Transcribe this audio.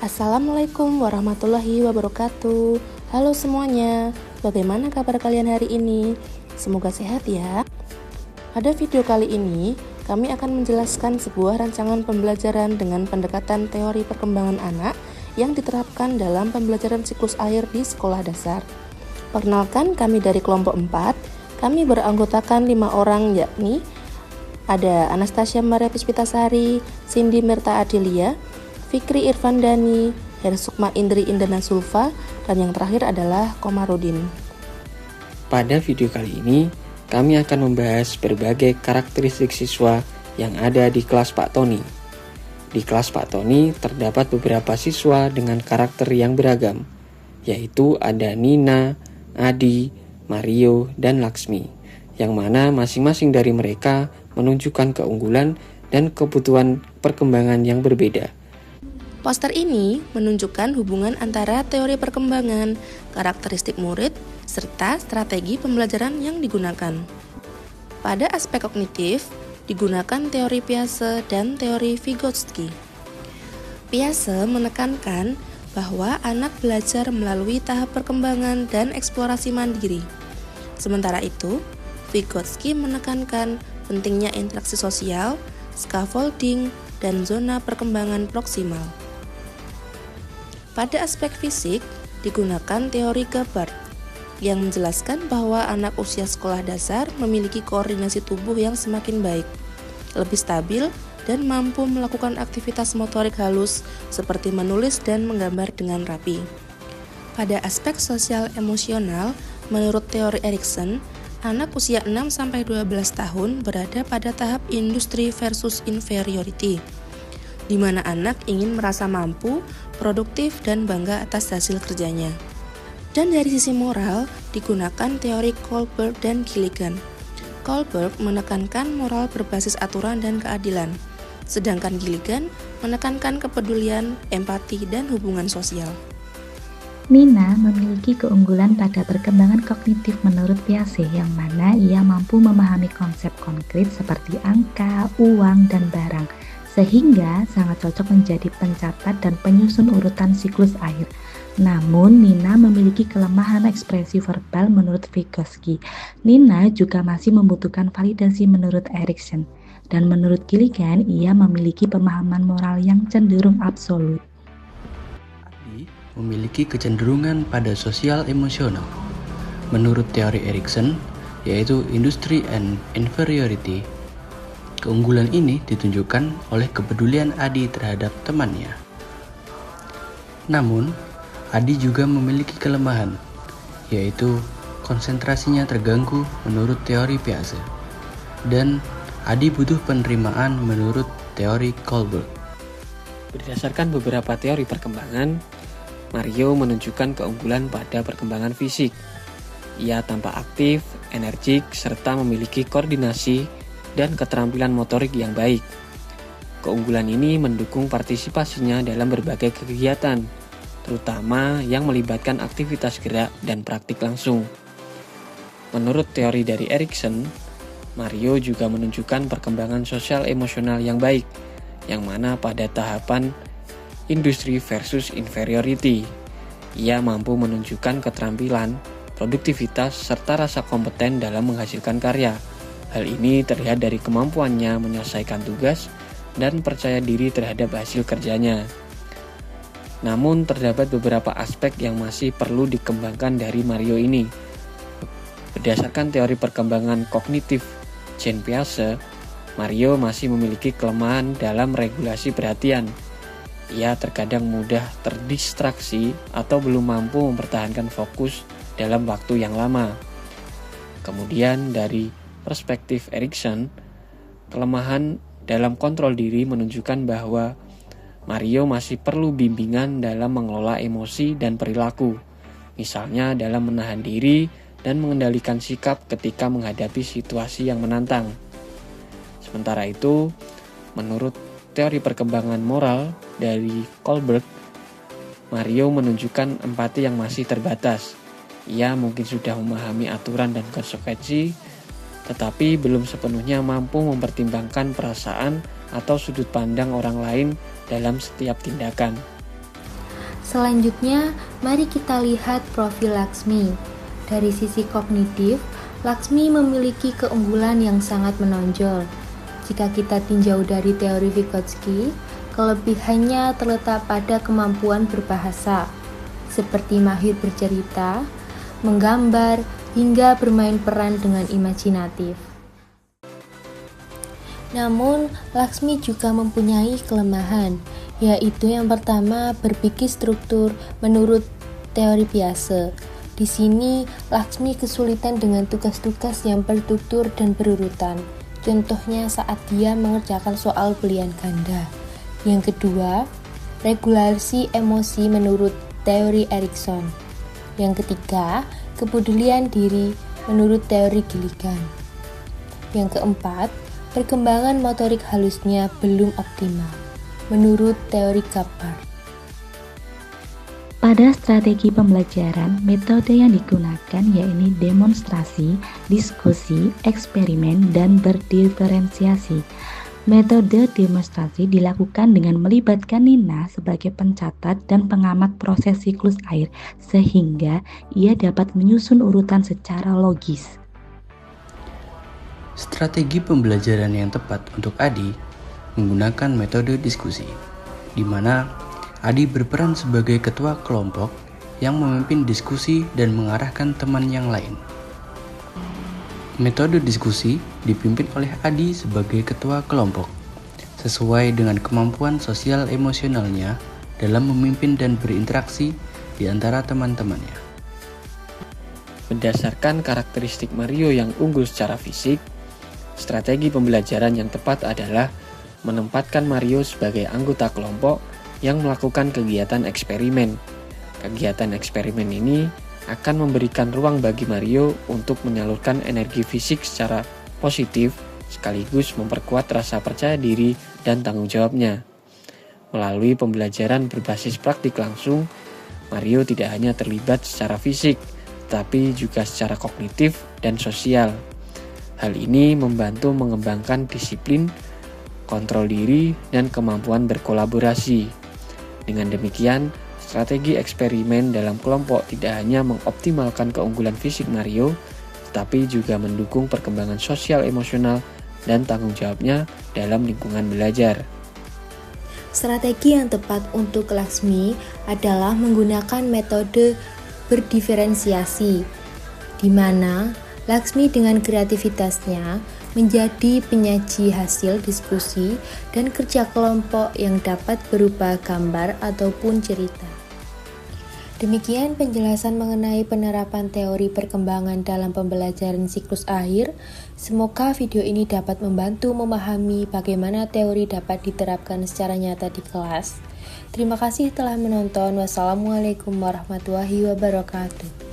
Assalamualaikum warahmatullahi wabarakatuh. Halo semuanya, bagaimana kabar kalian hari ini? Semoga sehat ya. Pada video kali ini, kami akan menjelaskan sebuah rancangan pembelajaran dengan pendekatan teori perkembangan anak yang diterapkan dalam pembelajaran siklus air di sekolah dasar. Perkenalkan, kami dari kelompok 4. Kami beranggotakan 5 orang, yakni ada Anastasia Maria Puspitasari, Cindy Mirta Adelia, Fikri Irfandani, Hersukma Indri Indana Sulfa, dan yang terakhir adalah Komarudin. Pada video kali ini, kami akan membahas berbagai karakteristik siswa yang ada di kelas Pak Tony. Di kelas Pak Tony terdapat beberapa siswa dengan karakter yang beragam, yaitu ada Nina, Adi, Mario, dan Laksmi, yang mana masing-masing dari mereka menunjukkan keunggulan dan kebutuhan perkembangan yang berbeda. Poster ini menunjukkan hubungan antara teori perkembangan, karakteristik murid, serta strategi pembelajaran yang digunakan. Pada aspek kognitif, digunakan teori Piaget dan teori Vygotsky. Piaget menekankan bahwa anak belajar melalui tahap perkembangan dan eksplorasi mandiri. Sementara itu, Vygotsky menekankan pentingnya interaksi sosial, scaffolding, dan zona perkembangan proksimal. Pada aspek fisik, digunakan teori Gabbard yang menjelaskan bahwa anak usia sekolah dasar memiliki koordinasi tubuh yang semakin baik, lebih stabil, dan mampu melakukan aktivitas motorik halus seperti menulis dan menggambar dengan rapi. Pada aspek sosial emosional, menurut teori Erikson, anak usia 6-12 tahun berada pada tahap industri versus inferiority, di mana anak ingin merasa mampu, produktif, dan bangga atas hasil kerjanya. Dan dari sisi moral, digunakan teori Kohlberg dan Gilligan. Kohlberg menekankan moral berbasis aturan dan keadilan, sedangkan Gilligan menekankan kepedulian, empati, dan hubungan sosial. Nina memiliki keunggulan pada perkembangan kognitif menurut Piaget, yang mana ia mampu memahami konsep konkret seperti angka, uang, dan barang, sehingga sangat cocok menjadi pencatat dan penyusun urutan siklus air. Namun, Nina memiliki kelemahan ekspresi verbal menurut Vygotsky. Nina juga masih membutuhkan validasi menurut Erikson. Dan menurut Gilligan, ia memiliki pemahaman moral yang cenderung absolut. Adi memiliki kecenderungan pada sosial emosional. Menurut teori Erikson, yaitu industry and inferiority, keunggulan ini ditunjukkan oleh kepedulian Adi terhadap temannya. Namun, Adi juga memiliki kelemahan, yaitu konsentrasinya terganggu menurut teori Piaget. Dan Adi butuh penerimaan menurut teori Kohlberg. Berdasarkan beberapa teori perkembangan, Mario menunjukkan keunggulan pada perkembangan fisik. Ia tampak aktif, energik, serta memiliki koordinasi dan keterampilan motorik yang baik. Keunggulan ini mendukung partisipasinya dalam berbagai kegiatan, terutama yang melibatkan aktivitas gerak dan praktik langsung. Menurut teori dari Erikson, Mario juga menunjukkan perkembangan sosial emosional yang baik, yang mana pada tahapan industri versus inferiority, ia mampu menunjukkan keterampilan, produktivitas, serta rasa kompeten dalam menghasilkan karya. Hal ini terlihat dari kemampuannya menyelesaikan tugas dan percaya diri terhadap hasil kerjanya. Namun terdapat beberapa aspek yang masih perlu dikembangkan dari Mario ini. Berdasarkan teori perkembangan kognitif Jean Piaget, Mario masih memiliki kelemahan dalam regulasi perhatian. Ia terkadang mudah terdistraksi atau belum mampu mempertahankan fokus dalam waktu yang lama. Kemudian dari perspektif Erikson, kelemahan dalam kontrol diri menunjukkan bahwa Mario masih perlu bimbingan dalam mengelola emosi dan perilaku, misalnya dalam menahan diri dan mengendalikan sikap ketika menghadapi situasi yang menantang. Sementara itu, menurut teori perkembangan moral dari Kohlberg, Mario menunjukkan empati yang masih terbatas. Ia mungkin sudah memahami aturan dan konsekuensi, tetapi belum sepenuhnya mampu mempertimbangkan perasaan atau sudut pandang orang lain dalam setiap tindakan. Selanjutnya, mari kita lihat profil Laksmi. Dari sisi kognitif, Laksmi memiliki keunggulan yang sangat menonjol. Jika kita tinjau dari teori Vygotsky, kelebihannya terletak pada kemampuan berbahasa, seperti mahir bercerita, menggambar, hingga bermain peran dengan imajinatif. Namun, Laksmi juga mempunyai kelemahan, yaitu yang pertama berpikir struktur menurut teori Piaget. Di sini, Laksmi kesulitan dengan tugas-tugas yang berstruktur dan berurutan. Contohnya saat dia mengerjakan soal pilihan ganda. Yang kedua, regulasi emosi menurut teori Erikson. Yang ketiga, kepedulian diri menurut teori Gilligan. Yang keempat, perkembangan motorik halusnya belum optimal menurut teori Gabbard. Pada strategi pembelajaran, metode yang digunakan yaitu demonstrasi, diskusi, eksperimen, dan berdiferensiasi. Metode demonstrasi dilakukan dengan melibatkan Nina sebagai pencatat dan pengamat proses siklus air, sehingga ia dapat menyusun urutan secara logis. Strategi pembelajaran yang tepat untuk Adi menggunakan metode diskusi, di mana Adi berperan sebagai ketua kelompok yang memimpin diskusi dan mengarahkan teman yang lain. Metode diskusi dipimpin oleh Adi sebagai ketua kelompok, sesuai dengan kemampuan sosial emosionalnya dalam memimpin dan berinteraksi di antara teman-temannya. Berdasarkan karakteristik Mario yang unggul secara fisik, strategi pembelajaran yang tepat adalah menempatkan Mario sebagai anggota kelompok yang melakukan kegiatan eksperimen. Kegiatan eksperimen ini akan memberikan ruang bagi Mario untuk menyalurkan energi fisik secara positif sekaligus memperkuat rasa percaya diri dan tanggung jawabnya. Melalui pembelajaran berbasis praktik langsung, Mario tidak hanya terlibat secara fisik, tetapi juga secara kognitif dan sosial. Hal ini membantu mengembangkan disiplin, kontrol diri, dan kemampuan berkolaborasi. Dengan demikian, strategi eksperimen dalam kelompok tidak hanya mengoptimalkan keunggulan fisik Mario, tetapi juga mendukung perkembangan sosial emosional dan tanggung jawabnya dalam lingkungan belajar. Strategi yang tepat untuk Laksmi adalah menggunakan metode berdiferensiasi, di mana Laksmi dengan kreativitasnya menjadi penyaji hasil diskusi dan kerja kelompok yang dapat berupa gambar ataupun cerita. Demikian penjelasan mengenai penerapan teori perkembangan dalam pembelajaran siklus akhir. Semoga video ini dapat membantu memahami bagaimana teori dapat diterapkan secara nyata di kelas. Terima kasih telah menonton. Wassalamualaikum warahmatullahi wabarakatuh.